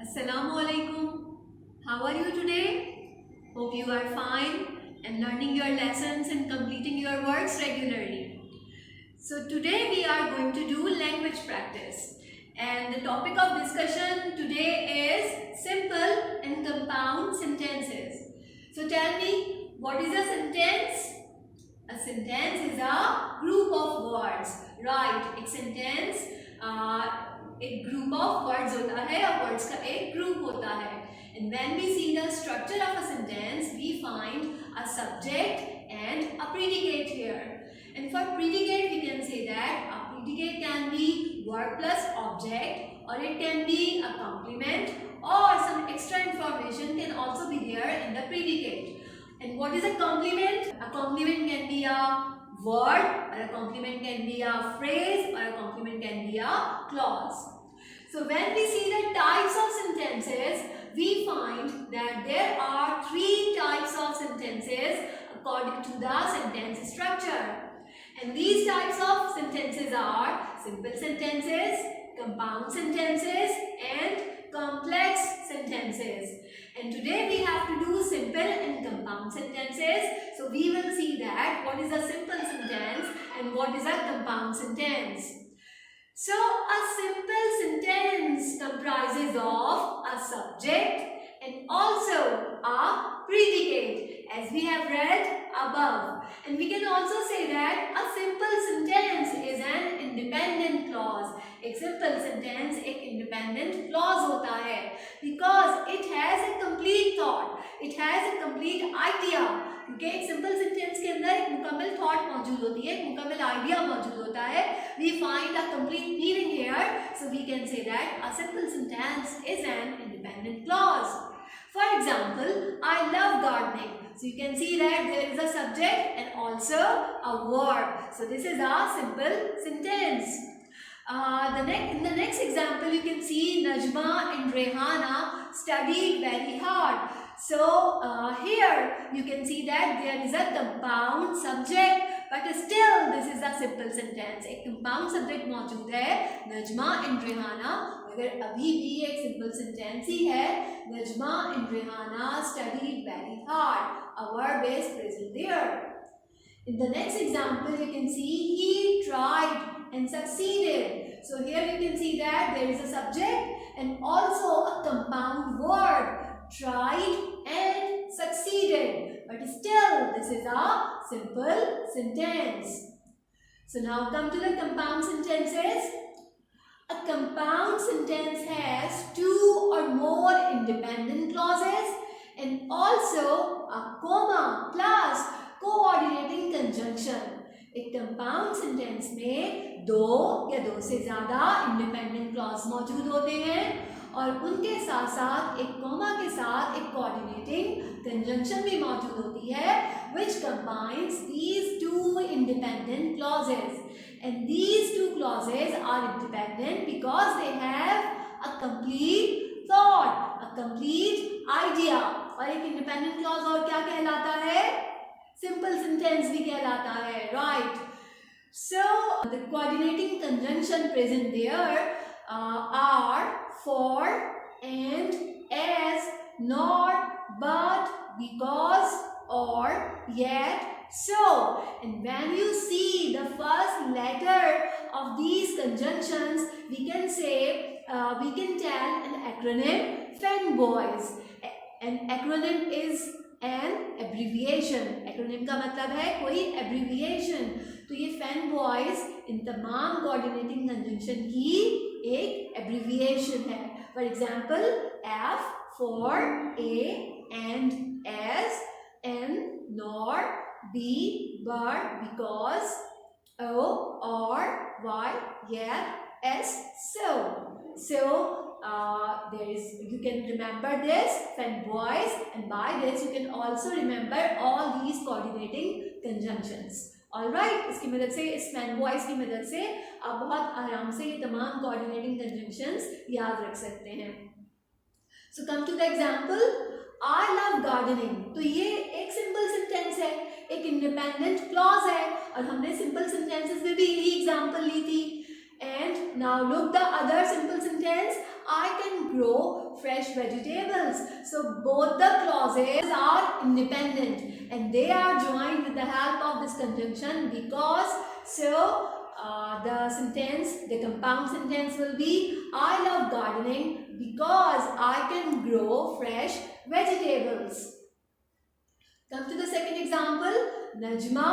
Assalamu alaikum. How are you today? Hope you are fine and learning your lessons and completing your works regularly. So today we are going to do language practice, and the topic of discussion today is simple and compound sentences. So tell me, what is a sentence? A sentence is a group of words. Right, एक sentence एक group of words होता है या words का एक group होता है. And when we see the structure of a sentence, we find a subject and a predicate here. And for predicate, we can say that a predicate can be verb plus object, or it can be a complement, or some extra information can also be there in the predicate. And what is a complement? A complement can be a word, or a complement can be a phrase, or a complement can be a clause. So when we see the types of sentences, we find that there are three types of sentences according to the sentence structure. And these types of sentences are simple sentences, compound sentences, and complex sentences. And today we have to do simple and compound sentences. So we will see that what is a simple sentence and what is a compound sentence. So a simple sentence comprises of a subject and also a predicate, as we have read above. And we can also say that a simple sentence is an independent clause. एक simple sentence एक independent clause होता है because it has a complete thought, it has a complete idea. क्योंकि एक simple sentence के अंदर एक मुकम्मल thought मौजूद होती है, एक मुकम्मल idea मौजूद होता है. We find a complete meaning here, so we can say that a simple sentence is an independent clause. For example, I love gardening. So you can see that there is a subject and also a verb. So this is a simple sentence. In the next example, you can see Najma and Rehana studied very hard. So here you can see that there is a compound subject, but still this is a simple sentence. एक compound subject मौजूद है, Najma and Rehana. अगर अभी भी एक simple sentence ही है, Najma and Rehana studied very hard. A verb is present there. In the next example, you can see he tried and succeeded. So here you can see that there is a subject and also a compound word, tried and succeeded. But still, this is a simple sentence. So now come to the compound sentences. A compound sentence has two or more independent clauses and also a comma plus coordinating conjunction. एक compound sentence में दो या दो से ज़्यादा independent clause मौजूद होते हैं और उनके साथ साथ एक कॉमा के साथ एक कोऑर्डिनेटिंग कंजंक्शन भी मौजूद होती है which combines these two independent clauses. And these two clauses are independent because they have a complete thought, a complete idea. और एक इंडिपेंडेंट क्लॉज और क्या कहलाता है? Simple sentence भी कहलाता है, right? So the coordinating conjunction present there are for, and, as, not, but, because, or, yet, so. And when you see the first letter of these conjunctions, we can say, we can tell an acronym fanboys. An acronym is an abbreviation. Acronym का मतलब है कोई abbreviation. तो ये fanboys इन तमाम coordinating conjunction की एक abbreviation है. For example, F for A and as, N nor, B but, because, O or, Y yet, S so. So you can remember this fanboys, and by this you can also remember all these coordinating conjunctions. Alright, इसकी मदद से, इस fanboys की मदद से आप बहुत आराम से ये तमाम coordinating conjunctions याद रख सकते हैं. So come to the example, I love gardening. तो ये एक simple sentence है, एक independent clause है और हमने simple sentences में भी यही example ली थी. And now look the other simple sentence. I can grow fresh vegetables. So both the clauses are independent and they are joined with the help of this conjunction because the compound sentence will be I love gardening because I can grow fresh vegetables. Come to the second example. Najma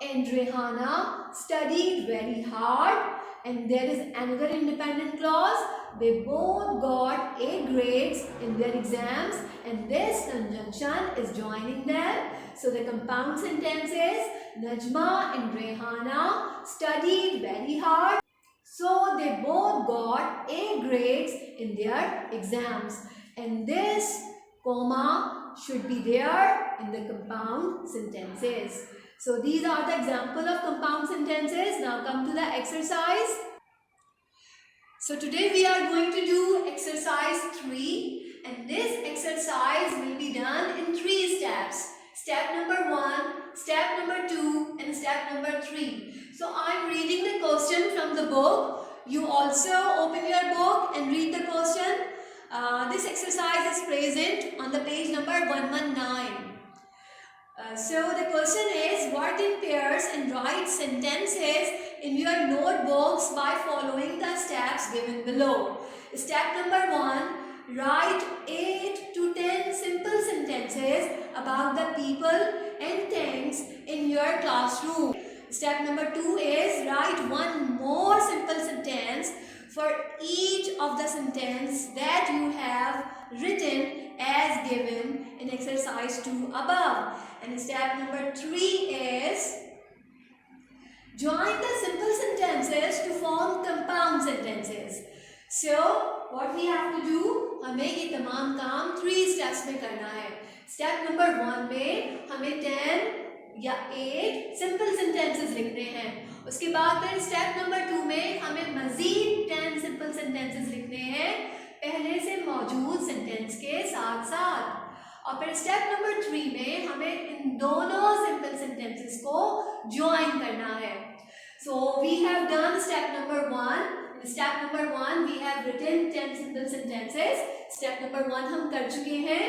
and Rehana studied very hard, and there is another independent clause. They both got A grades in their exams and this conjunction is joining them. So the compound sentence is Najma and Rehana studied very hard. So they both got A grades in their exams. And this comma should be there in the compound sentences. So these are the example of compound sentences. Now come to the exercise. So today we are going to do exercise 3 and this exercise will be done in 3 steps. Step number 1, step number 2 and step number 3. So I am reading the question from the book. You also open your book and read the question. This exercise is present on the page number 119. So the question is, work in pairs and write sentences in your notebooks by following the steps given below. Step number 1, write 8 to 10 simple sentences about the people and things in your classroom. Step number 2 is write one more simple sentence for each of the sentence that you have written as given in exercise 2 above. And step number 3 is join the simple sentences to form compound sentences. So what we have to do, हमें ये तमाम काम 3 steps में करना है. Step number 1 में हमें 10 या 8 simple sentences लिखने हैं. उसके बाद फिर step number 2 में हमें मजीद 10 simple sentences लिखने हैं पहले से मौजूद sentence के साथ साथ. और फिर स्टेप नंबर 3 में हमें इन दोनों सिंपल सेंटेंसेस को ज्वाइन करना है. So we have done step number 1. Step number 1 we have written 10 simple sentences. Step number 1 हम कर चुके हैं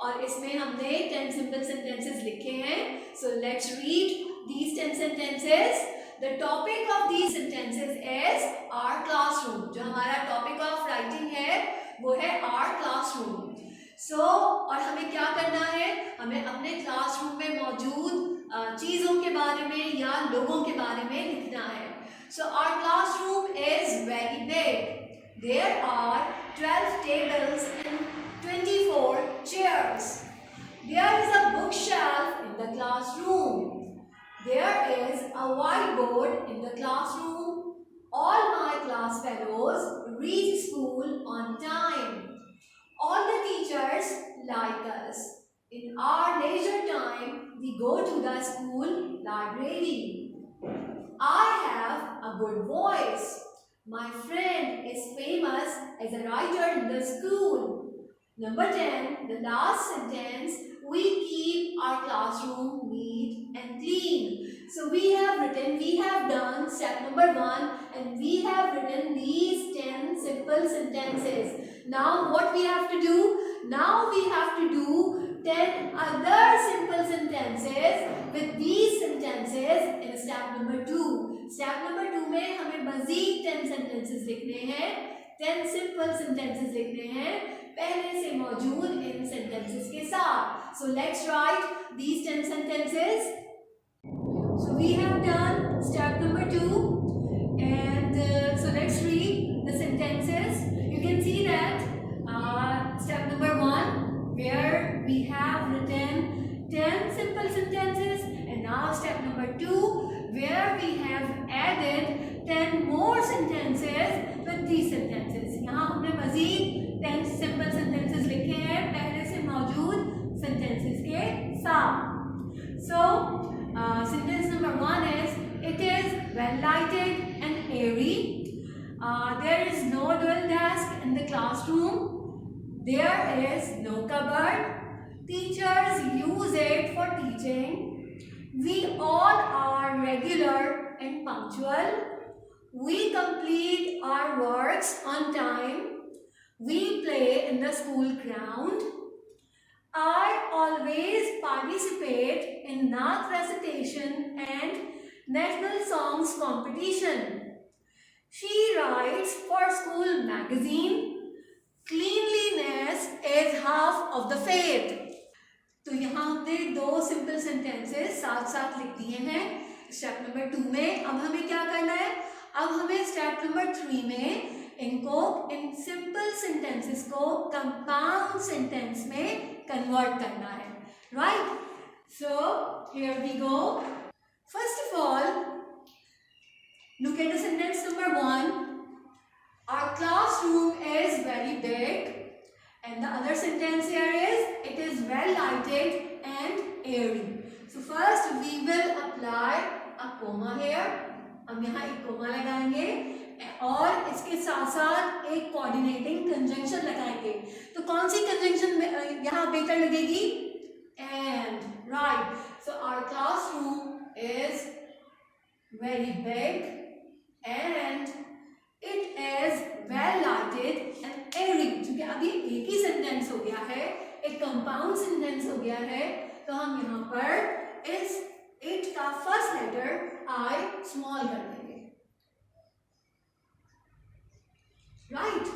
और इसमें हमने 10 सिंपल सेंटेंसेस लिखे हैं. So let's read these 10 sentences. The topic of these sentences is our classroom. जो हमारा टॉपिक ऑफ राइटिंग है वो है आवर क्लासरूम. और हमें क्या करना है, हमें अपने क्लासरूम में मौजूद चीज़ों के बारे में या लोगों के बारे में लिखना है. So our classroom is very big. There are 12 tables and 24 chairs. There is a bookshelf in the classroom. There is a whiteboard in the classroom. All my class fellows reach school on time. All the teachers like us. In our leisure time, we go to the school library. I have a good voice. My friend is famous as a writer in the school. Number 10, the last sentence, we keep our classroom neat and clean. So we have done step number 1 and we have written these 10 simple sentences. Now what we have to do? Now we have to do 10 other simple sentences with these sentences in step number 2. Step number 2 में हमें मज़ीद 10 sentences लिखने हैं, 10 simple sentences लिखने हैं पहले से मौजूद इन sentences के साथ. So let's write these 10 sentences. So we have done step number 2 and so let's read the sentences. You can see that step number 1 where we have written 10 simple sentences and now step number 2 where we have added 10 more sentences with these sentences. यहाँ हमने मज़ीद 10 simple sentences लिखे हैं पहले से मौजूद sentences के साथ. So sentence number 1 is, it is well lighted and airy. There is no dual desk in the classroom. There is no cupboard. Teachers use it for teaching. We all are regular and punctual. We complete our works on time. We play in the school ground. I always participate in Naat recitation and national songs competition. She writes for school magazine. Cleanliness is half of the faith. तो यहाँ हमने दो simple sentences साथ साथ लिख दिए हैं step number 2 में. अब हमें क्या करना है? अब हमें स्टेप नंबर 3 में इनको इन सिंपल सेंटेंसेस को कंपाउंड सेंटेंस में कन्वर्ट करना है. Right? So here we go. First of all, look at the sentence number 1. Our classroom is very big. And the other sentence here is, it is well lighted and airy. So first we will apply a comma here. हम यहाँ एक comma लगाएंगे और इसके साथ साथ एक coordinating conjunction लगाएंगे. तो कौन सी conjunction यहाँ better लगेगी? And. Right. So our classroom is very big and it is well lighted and airy. क्योंकि अभी एक ही सेंटेंस हो गया है, एक कंपाउंड सेंटेंस हो गया है, तो हम यहाँ पर इस इट का फर्स्ट लेटर आई स्मॉल कर देंगे. Right?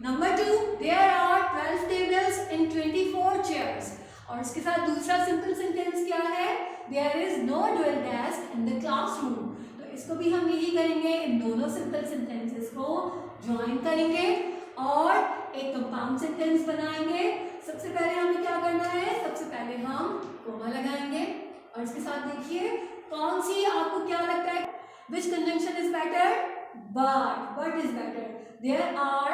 Number 2, there are 12 tables in 24 chairs. और इसके साथ दूसरा सिंपल सेंटेंस क्या है? There is no dual desk in the classroom. इसको भी हम यही करेंगे, इन दोनों सिंपल सेंटेंसेस को ज्वाइन करेंगे और एक कंपाउंड सेंटेंस बनाएंगे. सबसे पहले हमें क्या करना है? सबसे पहले हम कोमा लगाएंगे और इसके साथ देखिए कौन सी आपको क्या लगता है? Which conjunction is better? But is better. There are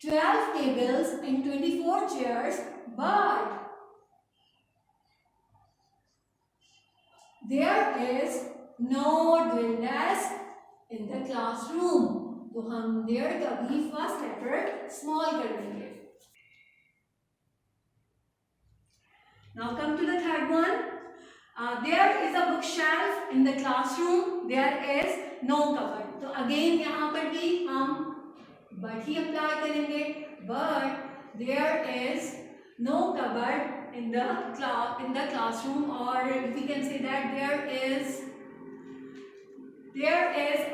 12 tables in 24 chairs but there is no drill desk in the classroom. तो हम there का भी फर्स्ट लेटर स्मॉल कर देंगे. Now come to the third one. There is a bookshelf in the classroom. There is no cupboard. तो again यहाँ पर भी हम but ही अप्लाई करेंगे. But there is no cupboard in the classroom, or we can say that there is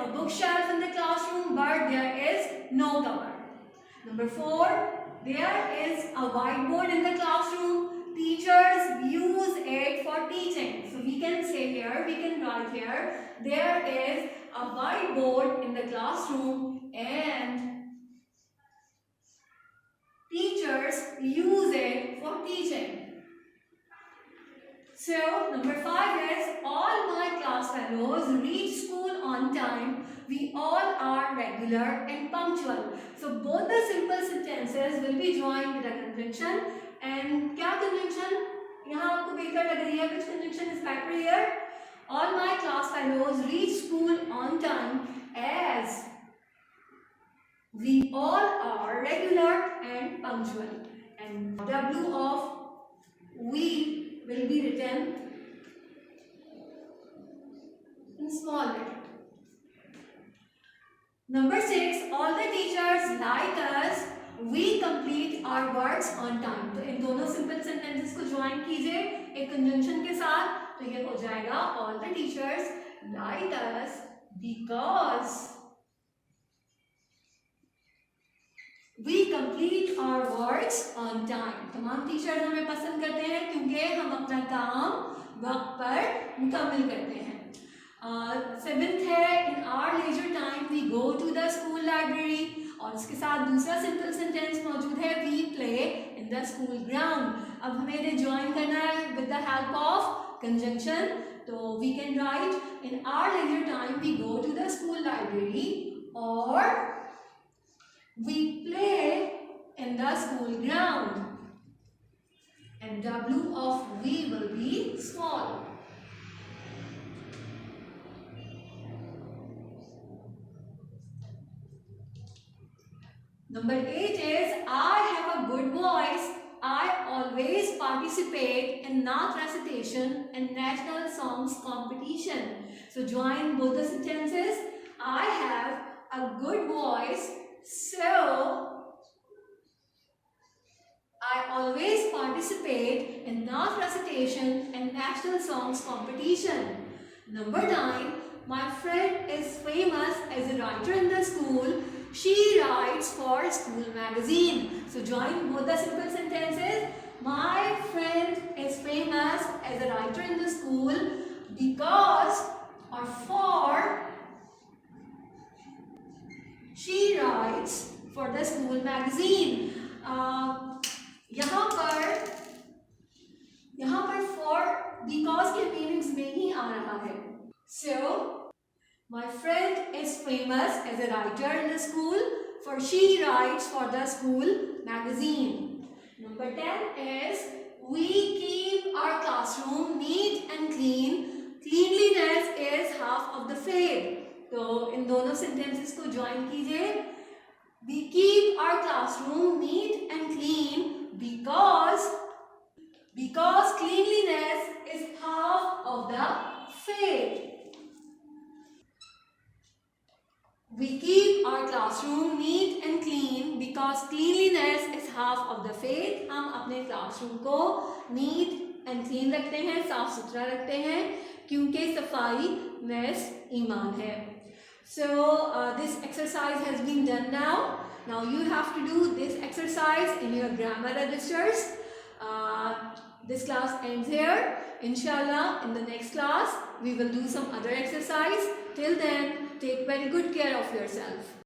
a bookshelf in the classroom, but there is no cupboard. Number 4, there is a whiteboard in the classroom. Teachers use it for teaching. So we can say here, we can write here, there is a whiteboard in the classroom and teachers use it for teaching. So number 5 is, all my class fellows reach school on time. We all are regular and punctual. So both the simple sentences will be joined with a conjunction. And क्या conjunction यहाँ आपको बेहतर लग रही है? Which conjunction is better here? All my class fellows reach school on time as we all are regular and punctual. And W of we will be written in small letter. Number 6, all the teachers like us, we complete our works on time. तो इन दोनों simple sentences को join कीजिए एक conjunction के साथ, तो ये हो जाएगा all the teachers like us because we complete our works on time. तमाम टीचर्स हमें पसंद करते हैं क्योंकि हम अपना काम वक्त पर मुकम्मल करते हैं. 7th है, in our leisure time we go to the school library. और इसके साथ दूसरा सिंपल सेंटेंस मौजूद है, we play in the school ground. अब हमें इन्हें ज्वाइन करना है with the help of conjunction. तो we can write in our leisure time we go to the school library or we play in the school ground. And W of we will be small. Number 8 is, I have a good voice. I always participate in Naat recitation and national songs competition. So join both the sentences. I have a good voice, so participate in Naat recitation and national songs competition. Number 9. My friend is famous as a writer in the school. She writes for school magazine. So join both the simple sentences. My friend is famous as a writer in the school because or for she writes for the school magazine. यहाँ पर for because के meanings नहीं आ रहा है. So my friend is famous as a writer in the school for she writes for the school magazine. Number 10 is we keep our classroom neat and clean. Cleanliness is half of the faith. तो इन दोनों sentences को join कीजिए. We keep our classroom neat and clean because cleanliness is half of the faith. We keep our classroom neat and clean because cleanliness is half of the faith. हम अपने classroom को neat and clean रखते हैं, साफ सुथरा रखते हैं, क्योंकि सफाई नेस ईमान है. So this exercise has been done now. Now you have to do this exercise in your grammar registers. This class ends here. Inshallah, in the next class, we will do some other exercise. Till then, take very good care of yourself.